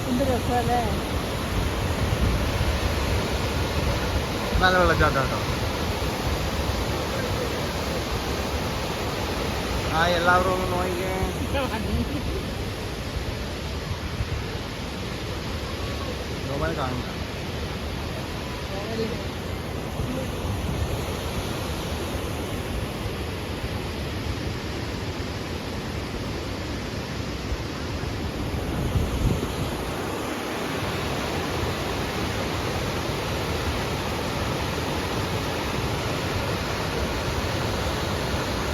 എന്ത് രസമല്ലേ. നല്ല വെള്ളച്ചാട്ടം കേട്ടോ. ആ എല്ലാവരും ഒന്ന് നോക്കിക്കേ. കാണുന്നില്ല.